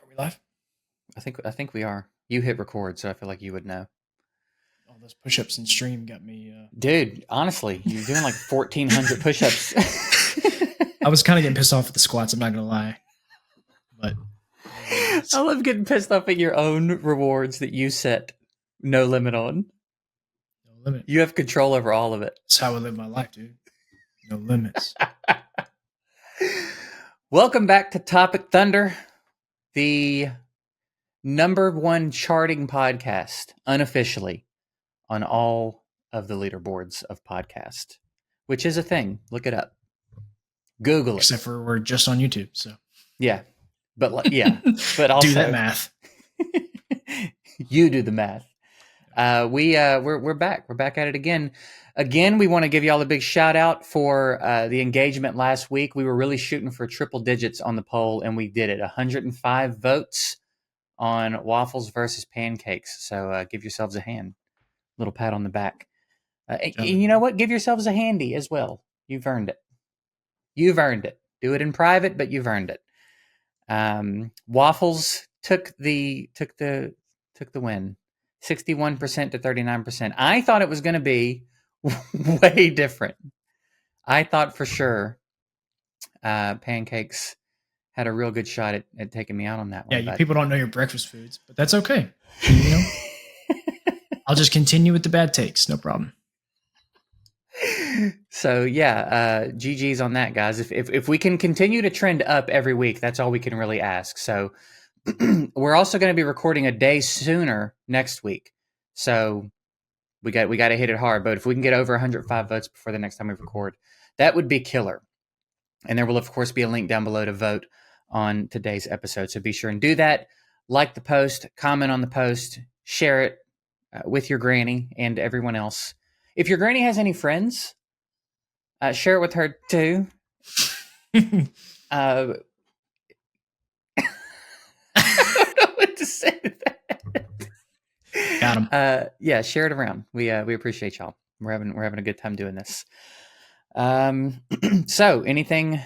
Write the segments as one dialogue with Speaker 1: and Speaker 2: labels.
Speaker 1: we live?
Speaker 2: I think we are. You hit record, so I feel like you would know.
Speaker 1: All those push-ups in stream got me.
Speaker 2: Dude, honestly, you're doing like 1,400 push-ups.
Speaker 1: I was kind of getting pissed off at the squats. I'm not gonna lie, but
Speaker 2: I love getting pissed off at your own rewards that you set no limit on.
Speaker 1: no limit.
Speaker 2: You have control over all of it.
Speaker 1: That's how I live my life, dude. No limits.
Speaker 2: Welcome back to Topic Thunder, the #1 charting podcast, unofficially, on all of the leaderboards of podcast, which is a thing. Look it up. Google it.
Speaker 1: Except for we're just on YouTube, so
Speaker 2: yeah, but but also
Speaker 1: do that math.
Speaker 2: You do the math. We're back. We're back at it again. Again, we want to give y'all a big shout out for the engagement last week. We were really shooting for triple digits on the poll, and we did it. 105 votes on waffles versus pancakes. So give yourselves a hand. Little pat on the back. And you know what? Give yourselves a handy as well. You've earned it. You've earned it. Do it in private, but you've earned it. Waffles took the win, 61% to 39%. I thought it was going to be way different. I thought for sure pancakes had a real good shot at taking me out on that one.
Speaker 1: Yeah, you people don't know your breakfast foods, but that's okay. You know? I'll just continue with the bad takes. No problem.
Speaker 2: So yeah, GG's on that, guys. If we can continue to trend up every week, that's all we can really ask. So we're also going to be recording a day sooner next week. So we got to hit it hard. But if we can get over 105 votes before the next time we record, that would be killer. And there will of course be a link down below to vote on today's episode. So be sure and do that. Like the post, comment on the post, share it with your granny and everyone else. If your granny has any friends, share it with her too. I don't know what to say to that.
Speaker 1: Got him.
Speaker 2: Yeah, share it around. We appreciate y'all. We're having a good time doing this. So anything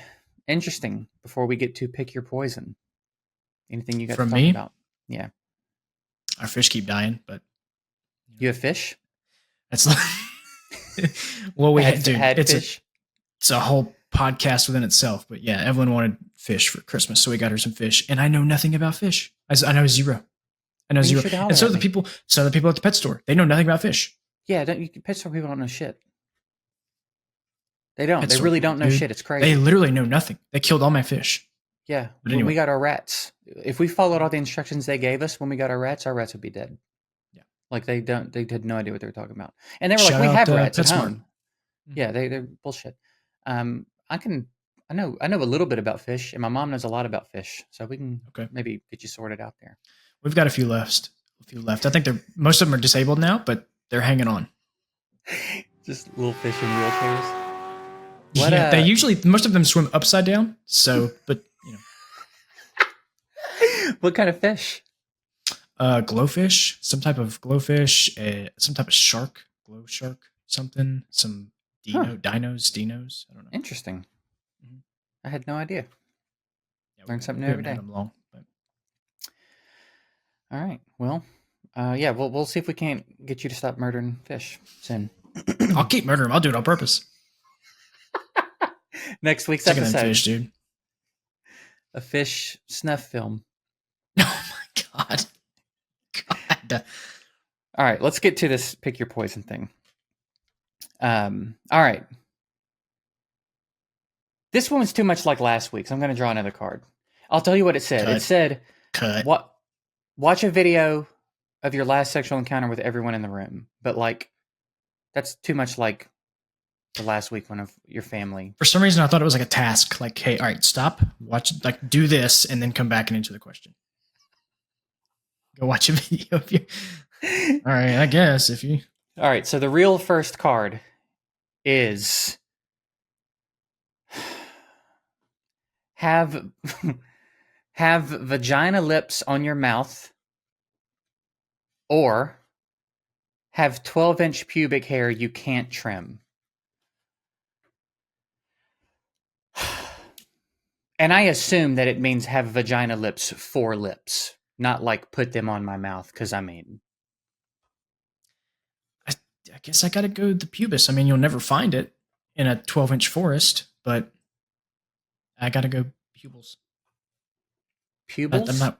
Speaker 2: interesting before we get to pick your poison? Anything you got
Speaker 1: From
Speaker 2: to talk
Speaker 1: me?
Speaker 2: about? Yeah.
Speaker 1: Our fish keep dying, but
Speaker 2: You have fish?
Speaker 1: that's not. Well, we
Speaker 2: had
Speaker 1: it's
Speaker 2: fish.
Speaker 1: It's a whole podcast within itself. But yeah, Evelyn wanted fish for Christmas, so we got her some fish. And I know nothing about fish. I know zero. I know
Speaker 2: You
Speaker 1: zero.
Speaker 2: should holler
Speaker 1: And so
Speaker 2: at
Speaker 1: the
Speaker 2: me.
Speaker 1: people. So the people at the pet store, they know nothing about fish.
Speaker 2: Yeah, pet store people don't know shit. They don't.
Speaker 1: Pet
Speaker 2: They
Speaker 1: store
Speaker 2: really
Speaker 1: people,
Speaker 2: don't know
Speaker 1: dude.
Speaker 2: shit. It's crazy.
Speaker 1: They literally know nothing. They killed all my fish.
Speaker 2: Yeah,
Speaker 1: But
Speaker 2: when we
Speaker 1: anyway.
Speaker 2: got our rats, if we followed all the instructions they gave us when we got our rats would be dead.
Speaker 1: Yeah.
Speaker 2: Like they had no idea what they were talking about. And they were
Speaker 1: Shout
Speaker 2: like, we
Speaker 1: out,
Speaker 2: have rats at
Speaker 1: PetSmart.
Speaker 2: home. Yeah, they're bullshit. I know a little bit about fish, and my mom knows a lot about fish. So we can maybe get you sorted out there.
Speaker 1: We've got a few left. I think most of them are disabled now, but they're hanging on.
Speaker 2: Just little fish in wheelchairs.
Speaker 1: Yeah, they usually, most of them swim upside down. So, but you know.
Speaker 2: What kind of fish?
Speaker 1: Glowfish, some type of glowfish, some type of shark, glow shark, something, some dinos. I don't know.
Speaker 2: Interesting. Mm-hmm. I had no idea.
Speaker 1: Yeah,
Speaker 2: Learn something new every day.
Speaker 1: Long, but.
Speaker 2: All right. Well, yeah, we'll see if we can't get you to stop murdering fish soon.
Speaker 1: I'll keep murdering them. I'll do it on purpose.
Speaker 2: Next week's
Speaker 1: Sick of
Speaker 2: episode,
Speaker 1: them fish, dude.
Speaker 2: A fish snuff film.
Speaker 1: Oh my god.
Speaker 2: All right, let's get to this pick your poison thing. All right. This one was too much like last week, so I'm going to draw another card. I'll tell you what it said.
Speaker 1: Cut.
Speaker 2: It said,
Speaker 1: Cut.
Speaker 2: Watch a video of your last sexual encounter with everyone in the room. But, like, that's too much like the last week one of your family.
Speaker 1: For some reason, I thought it was like a task. Like, hey, all right, stop, watch, like, do this, and then come back and answer the question. Go watch a video of you. All right, I guess if you.
Speaker 2: All right, so the real first card is have vagina lips on your mouth, or have 12-inch pubic hair you can't trim. And I assume that it means have vagina lips for lips, not like put them on my mouth. Because I mean,
Speaker 1: I, I guess I gotta go the pubis. I mean, you'll never find it in a 12-inch forest, but I gotta go pupils. I'm
Speaker 2: pupils,
Speaker 1: not.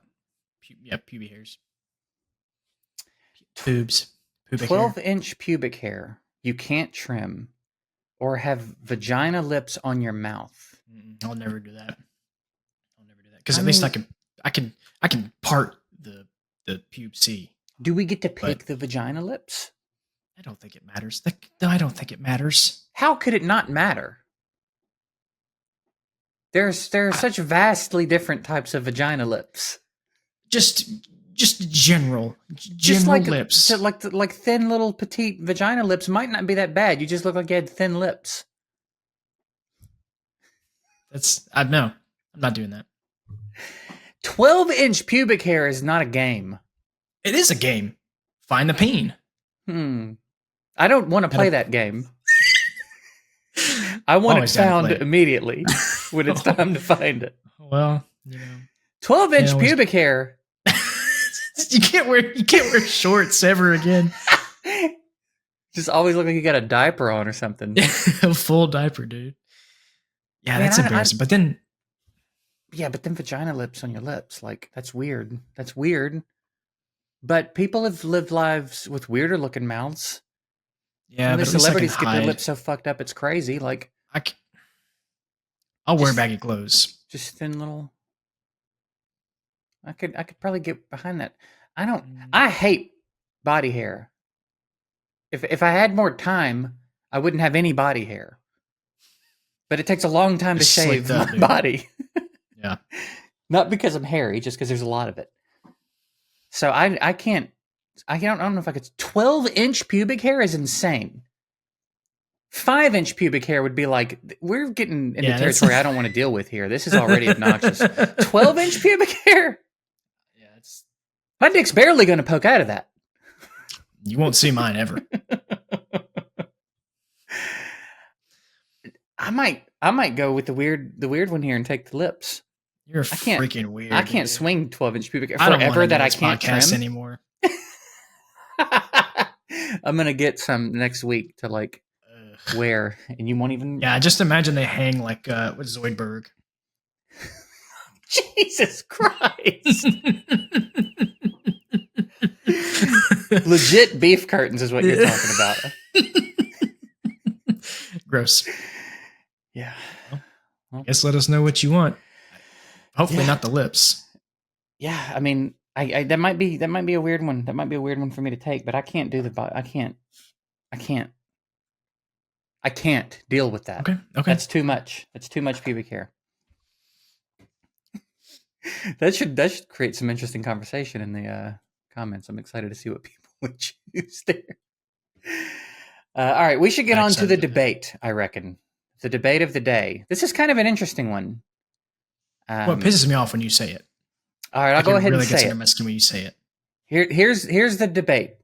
Speaker 1: Yeah, pubic hairs. Boobs. Pubic hair.
Speaker 2: 12-inch pubic hair you can't trim, or have vagina lips on your mouth.
Speaker 1: I'll never do that. I'll never do that because
Speaker 2: I
Speaker 1: at least
Speaker 2: mean-
Speaker 1: I can part the pube C.
Speaker 2: Do we get to pick
Speaker 1: But-
Speaker 2: the vagina lips?
Speaker 1: I don't think it matters. No, I don't think it matters.
Speaker 2: How could it not matter? There are such vastly different types of vagina lips.
Speaker 1: Just general
Speaker 2: Just like
Speaker 1: lips.
Speaker 2: like thin little petite vagina lips might not be that bad. You just look like you had thin lips.
Speaker 1: No, I'm not doing that.
Speaker 2: 12-inch pubic hair is not a game.
Speaker 1: It is a game. Find the peen.
Speaker 2: I don't want to play that game. I want it
Speaker 1: Always gotta
Speaker 2: found
Speaker 1: play it.
Speaker 2: immediately when it's time to find it.
Speaker 1: Well,
Speaker 2: 12-inch
Speaker 1: Yeah, always-
Speaker 2: pubic hair.
Speaker 1: you can't wear shorts ever again.
Speaker 2: Just always look like you got a diaper on or something.
Speaker 1: A full diaper, dude. Yeah,
Speaker 2: Man,
Speaker 1: that's embarrassing. But then
Speaker 2: Yeah, but then vagina lips on your lips, like that's weird. That's weird. But people have lived lives with weirder looking mouths.
Speaker 1: yeah,
Speaker 2: And
Speaker 1: but
Speaker 2: the
Speaker 1: at least I can
Speaker 2: celebrities get their
Speaker 1: hide.
Speaker 2: lips so fucked up, it's crazy. Like
Speaker 1: I'll wear
Speaker 2: Just-
Speaker 1: baggy clothes.
Speaker 2: just thin little. I could probably get behind that. I don't.
Speaker 1: Mm.
Speaker 2: I hate body hair. If I had more time, I wouldn't have any body hair. But it takes a long time to
Speaker 1: Just
Speaker 2: shave
Speaker 1: slicked up,
Speaker 2: my
Speaker 1: dude.
Speaker 2: body.
Speaker 1: Yeah.
Speaker 2: Not because I'm hairy, just because there's a lot of it. So I can't. I don't know if I could. 12-inch pubic hair is insane. 5-inch pubic hair would be like, we're getting into
Speaker 1: Yeah, that's-
Speaker 2: territory I don't want to deal with here. This is already obnoxious. 12-inch pubic hair?
Speaker 1: Yeah,
Speaker 2: My dick's barely going to poke out of that.
Speaker 1: you won't see mine ever.
Speaker 2: I might go with the weird one here and take the lips.
Speaker 1: You're
Speaker 2: can't-
Speaker 1: freaking weird.
Speaker 2: I can't
Speaker 1: dude.
Speaker 2: swing 12-inch pubic hair
Speaker 1: I don't
Speaker 2: forever
Speaker 1: wanna
Speaker 2: that
Speaker 1: do
Speaker 2: I
Speaker 1: this
Speaker 2: can't
Speaker 1: podcast
Speaker 2: trim.
Speaker 1: anymore.
Speaker 2: I'm gonna get some next week to like
Speaker 1: Ugh.
Speaker 2: wear, and you won't even.
Speaker 1: Yeah, just imagine they hang like with Zoidberg.
Speaker 2: Jesus Christ! Legit beef curtains is what you're talking about.
Speaker 1: Gross.
Speaker 2: Yeah.
Speaker 1: Guess let us know what you want. Hopefully
Speaker 2: Yeah.
Speaker 1: not the lips.
Speaker 2: Yeah. I mean, I that might be a weird one. That might be a weird one for me to take, but I can't do I can't deal with that.
Speaker 1: Okay.
Speaker 2: That's too much. That's too much pubic hair. That should create some interesting conversation in the comments. I'm excited to see what people would choose there. All right, we should get
Speaker 1: I'm
Speaker 2: on to the
Speaker 1: excited to-
Speaker 2: debate. I reckon the debate of the day. This is kind of an interesting one.
Speaker 1: Well, it pisses me off when you say it.
Speaker 2: All right, I'll
Speaker 1: Like,
Speaker 2: go
Speaker 1: it
Speaker 2: ahead
Speaker 1: really
Speaker 2: and
Speaker 1: gets
Speaker 2: say
Speaker 1: under
Speaker 2: it.
Speaker 1: my skin when you say it.
Speaker 2: Here's the debate.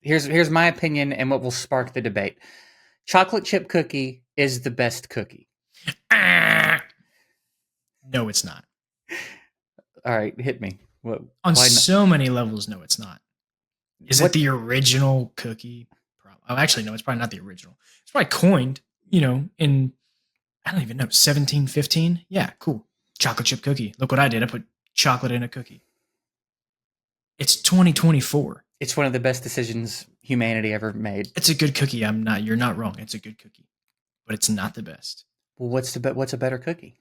Speaker 2: Here's my opinion and what will spark the debate. Chocolate chip cookie is the best cookie.
Speaker 1: Ah! No, it's not.
Speaker 2: All right, hit me. What?
Speaker 1: On
Speaker 2: why not?
Speaker 1: so many levels, no, it's not. Is
Speaker 2: What-
Speaker 1: it the original cookie? Oh, actually, no, it's probably not the original. It's probably coined, in, I don't even know, 1715? Yeah, cool. Chocolate chip cookie. Look what I did. I put chocolate in a cookie. It's 2024.
Speaker 2: It's one of the best decisions humanity ever made.
Speaker 1: It's a good cookie. You're not wrong. It's a good cookie, but it's not the best.
Speaker 2: Well, what's a better cookie?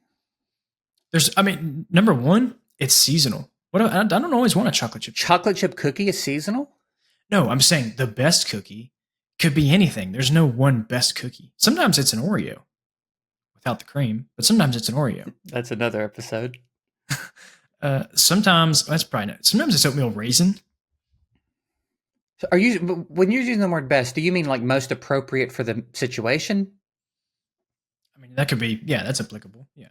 Speaker 1: Number one, it's seasonal. I don't always want a chocolate chip.
Speaker 2: Chocolate chip cookie is seasonal?
Speaker 1: No, I'm saying the best cookie could be anything. There's no one best cookie. Sometimes it's an Oreo without the cream, but sometimes it's an Oreo.
Speaker 2: That's another episode.
Speaker 1: Sometimes that's probably not. Sometimes it's oatmeal raisin.
Speaker 2: So when you're using the word best, do you mean like most appropriate for the situation?
Speaker 1: That could be. Yeah, that's applicable. Yeah,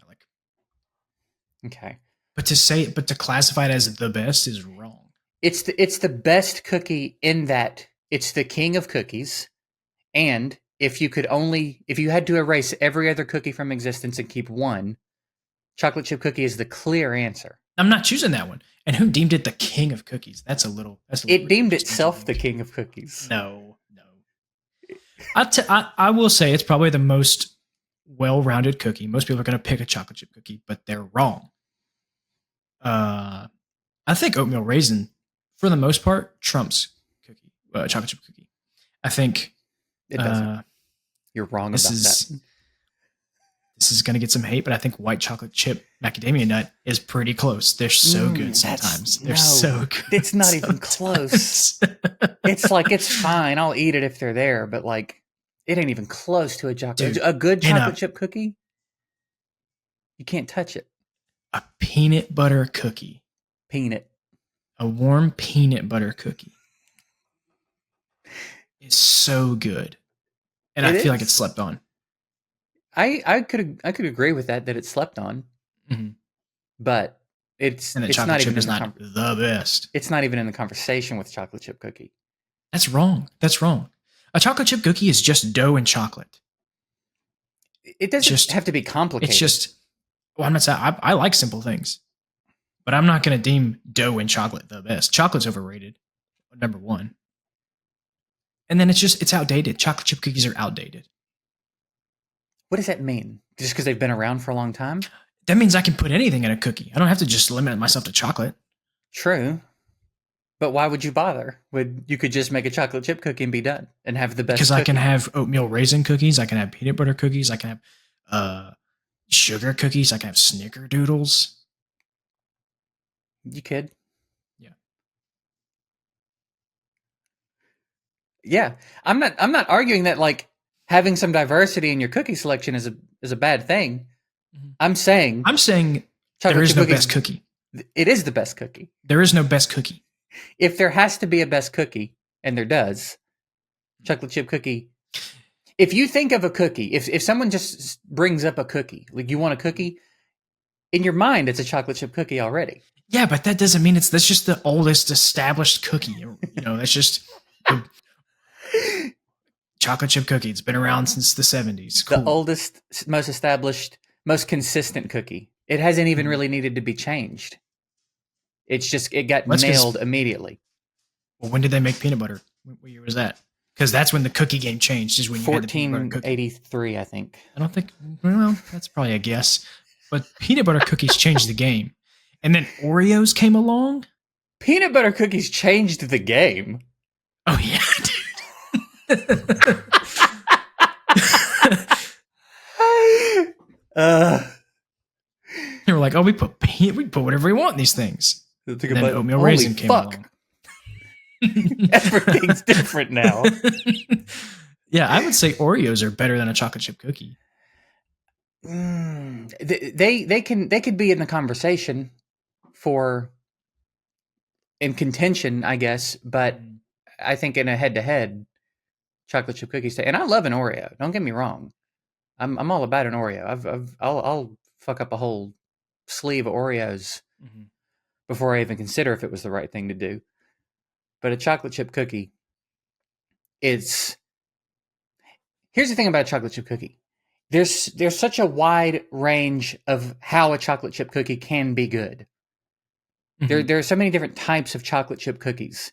Speaker 2: Okay.
Speaker 1: but to classify it as the best is wrong.
Speaker 2: It's the best cookie in that it's the king of cookies, and if you had to erase every other cookie from existence and keep one, Chocolate chip cookie is the clear answer.
Speaker 1: I'm not choosing that one. And who deemed it the king of cookies? That's a little.
Speaker 2: It deemed itself the king of cookies.
Speaker 1: No. I will say it's probably the most well-rounded cookie. Most people are going to pick a chocolate chip cookie, but they're wrong. I think oatmeal raisin, for the most part, trumps chocolate chip cookie. I think
Speaker 2: it doesn't. You're wrong about that.
Speaker 1: This is going to get some hate, but I think white chocolate chip macadamia nut is pretty close. They're so good sometimes. They're so good.
Speaker 2: It's not even close. It's like, it's fine. I'll eat it if they're there, but like, it ain't even close to a chocolate. A good chocolate chip cookie, you can't touch it.
Speaker 1: A peanut butter cookie.
Speaker 2: A
Speaker 1: warm peanut butter cookie is so good. And I feel like it's slept on.
Speaker 2: I could agree with that it's slept on, but it's not even
Speaker 1: the best.
Speaker 2: It's not even in the conversation with chocolate chip cookie.
Speaker 1: That's wrong. A chocolate chip cookie is just dough and chocolate.
Speaker 2: It doesn't have to be complicated.
Speaker 1: It's just. Well, I'm not saying I like simple things, but I'm not going to deem dough and chocolate the best. Chocolate's overrated, number one. And then it's outdated. Chocolate chip cookies are outdated.
Speaker 2: What does that mean? Just because they've been around for a long time?
Speaker 1: That means I can put anything in a cookie. I don't have to just limit myself to chocolate.
Speaker 2: True. But why would you bother? You could just make a chocolate chip cookie and be done and have the best
Speaker 1: Because
Speaker 2: cookie.
Speaker 1: I can have oatmeal raisin cookies. I can have peanut butter cookies. I can have sugar cookies. I can have snickerdoodles.
Speaker 2: You could.
Speaker 1: Yeah.
Speaker 2: Yeah. I'm not arguing that like having some diversity in your cookie selection is a bad thing. Mm-hmm. I'm saying
Speaker 1: there is no best cookie.
Speaker 2: It is the best cookie.
Speaker 1: There is no best cookie.
Speaker 2: If there has to be a best cookie, and there does, chocolate chip cookie. If you think of a cookie, if someone just brings up a cookie, like you want a cookie, in your mind it's a chocolate chip cookie already.
Speaker 1: Yeah, but that doesn't mean that's just the oldest established cookie. You know, that's just chocolate chip cookie. It's been around since the 70s. Cool.
Speaker 2: The oldest, most established, most consistent cookie. It hasn't even really needed to be changed. It's just, it got nailed immediately.
Speaker 1: Well, when did they make peanut butter? What year was that? Because that's when the cookie game changed. Is when you
Speaker 2: 1483, I think.
Speaker 1: I don't think. Well, that's probably a guess. But peanut butter cookies changed the game, and then Oreos came along.
Speaker 2: Peanut butter cookies changed the game.
Speaker 1: Oh yeah, dude. They were like, "Oh, we put whatever we want in these things." And then oatmeal raisin came along.
Speaker 2: Everything's different now.
Speaker 1: Yeah, I would say Oreos are better than a chocolate chip cookie.
Speaker 2: They could be in the conversation in contention, I guess, but I think in a head-to-head, chocolate chip cookies. And I love an Oreo. Don't get me wrong. I'm all about an Oreo. I'll fuck up a whole sleeve of Oreos before I even consider if it was the right thing to do. But a chocolate chip cookie, here's the thing about a chocolate chip cookie. There's such a wide range of how a chocolate chip cookie can be good. There are so many different types of chocolate chip cookies.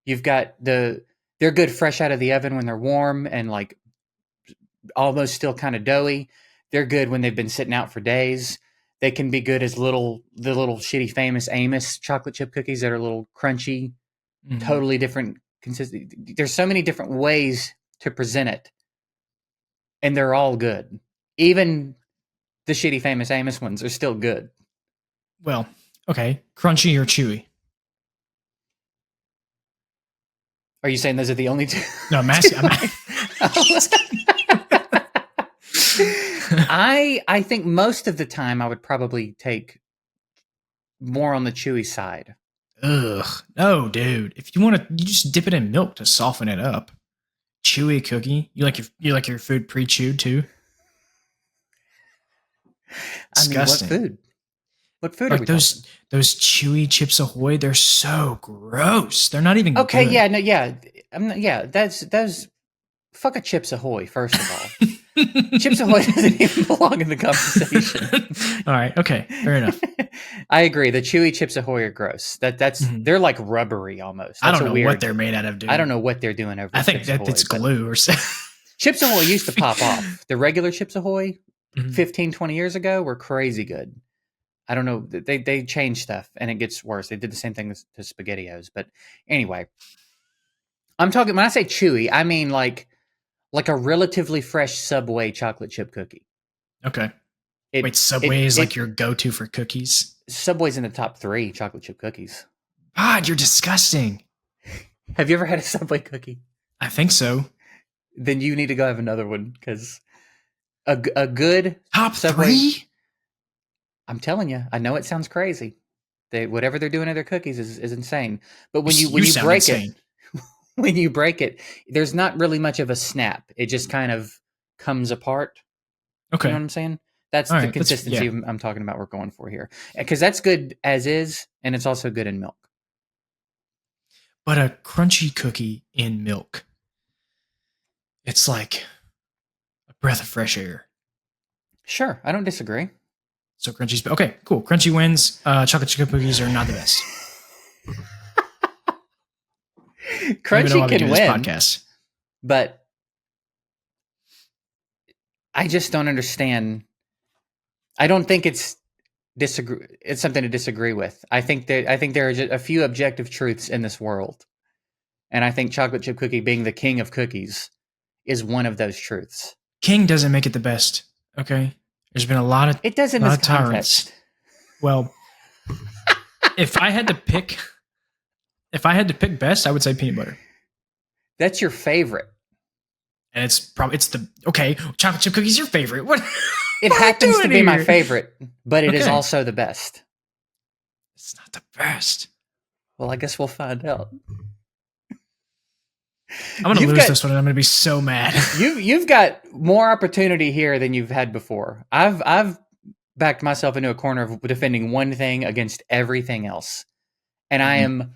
Speaker 2: You've got they're good fresh out of the oven when they're warm and like almost still kind of doughy. They're good when they've been sitting out for days. They can be good as the little shitty famous Amos chocolate chip cookies that are a little crunchy, totally different consistency. There's so many different ways to present it, and they're all good. Even the shitty famous Amos ones are still good.
Speaker 1: Well, okay, crunchy or chewy?
Speaker 2: Are you saying those are the only two?
Speaker 1: No, I'm asking.
Speaker 2: I think most of the time I would probably take more on the chewy side.
Speaker 1: Ugh, no, dude. If you want to, you just dip it in milk to soften it up. Chewy cookie. You like your food pre-chewed too? Disgusting.
Speaker 2: I mean, what food?
Speaker 1: Like
Speaker 2: are we
Speaker 1: those chewy Chips Ahoy? They're so gross. They're not even
Speaker 2: okay.
Speaker 1: good.
Speaker 2: Yeah, no, yeah. That's fuck a Chips Ahoy. First of all, Chips Ahoy doesn't even belong in the conversation.
Speaker 1: All right. Okay. Fair enough.
Speaker 2: I agree. The chewy Chips Ahoy are gross.
Speaker 1: Mhm.
Speaker 2: They're like rubbery almost.
Speaker 1: I
Speaker 2: That's
Speaker 1: don't
Speaker 2: a
Speaker 1: know
Speaker 2: weird.
Speaker 1: what they're made out of, dude.
Speaker 2: I don't know what they're doing over.
Speaker 1: I think
Speaker 2: Chips
Speaker 1: that
Speaker 2: Ahoy,
Speaker 1: it's
Speaker 2: but
Speaker 1: glue or something.
Speaker 2: Chips Ahoy used to pop off. The regular Chips Ahoy
Speaker 1: Mhm.
Speaker 2: 15, 20 years ago were crazy good. I don't know. They change stuff and it gets worse. They did the same thing to SpaghettiOs. But anyway, I'm talking, when I say chewy, I mean like a relatively fresh Subway chocolate chip cookie.
Speaker 1: Okay.
Speaker 2: It,
Speaker 1: Wait, Subway is
Speaker 2: it
Speaker 1: like your go-to for cookies?
Speaker 2: Subway's in the top 3 chocolate chip cookies.
Speaker 1: God, you're disgusting.
Speaker 2: Have you ever had a Subway cookie?
Speaker 1: I think so.
Speaker 2: Then you need to go have another one because a good
Speaker 1: Top
Speaker 2: Subway.
Speaker 1: 3?
Speaker 2: I'm telling you, I know it sounds crazy. Whatever they're doing to their cookies is insane. But when you
Speaker 1: sound
Speaker 2: break
Speaker 1: insane.
Speaker 2: it, when you break it, there's not really much of a snap. It just kind of comes apart.
Speaker 1: Okay.
Speaker 2: You know what I'm saying? That's
Speaker 1: All
Speaker 2: the
Speaker 1: right,
Speaker 2: consistency I'm talking about. We're going for here because that's good as is, and it's also good in milk.
Speaker 1: But a crunchy cookie in milk, it's like a breath of fresh air.
Speaker 2: Sure, I don't disagree.
Speaker 1: So crunchy's okay, cool. Crunchy wins. Chocolate chip cookies are not the best.
Speaker 2: Crunchy can win,
Speaker 1: podcast.
Speaker 2: but I just don't understand. I don't think it's something to disagree with. I think there are just a few objective truths in this world, and I think chocolate chip cookie being the king of cookies is one of those truths.
Speaker 1: King doesn't make it the best. Okay, there's been a lot of
Speaker 2: it does in this context.
Speaker 1: Well, if I had to pick best, I would say peanut butter.
Speaker 2: That's your favorite.
Speaker 1: And it's the chocolate chip cookie is your favorite. What?
Speaker 2: It happens to be my favorite, but it is also the best.
Speaker 1: It's not the best.
Speaker 2: Well, I guess we'll find out.
Speaker 1: I'm going to lose this one, and I'm going to be so mad.
Speaker 2: You've got more opportunity here than you've had before. I've backed myself into a corner of defending one thing against everything else, and I am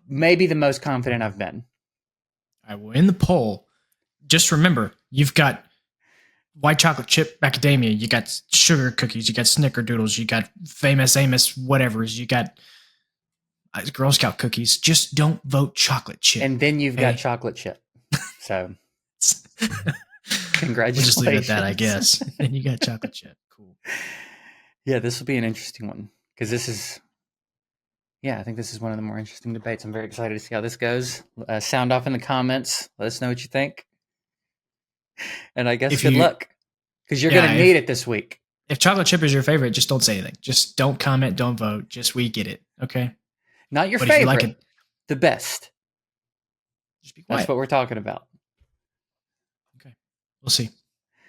Speaker 2: maybe the most confident I've been.
Speaker 1: I will in the poll. Just remember, you've got white chocolate chip macadamia, you got sugar cookies, you got snickerdoodles, you got famous Amos whatevers, you got Girl Scout cookies. Just don't vote chocolate chip.
Speaker 2: And then you've got chocolate chip. So congratulations.
Speaker 1: We'll just leave it at that, I guess. And you got chocolate chip. Cool.
Speaker 2: Yeah, this will be an interesting one because I think this is one of the more interesting debates. I'm very excited to see how this goes. Sound off in the comments. Let us know what you think. And I guess good luck because you're going to need it this week.
Speaker 1: If chocolate chip is your favorite, just don't say anything. Just don't comment, don't vote. Just we get it. Okay.
Speaker 2: Not your favorite. Like it, the best.
Speaker 1: Just be quiet.
Speaker 2: That's what we're talking about.
Speaker 1: Okay. We'll see.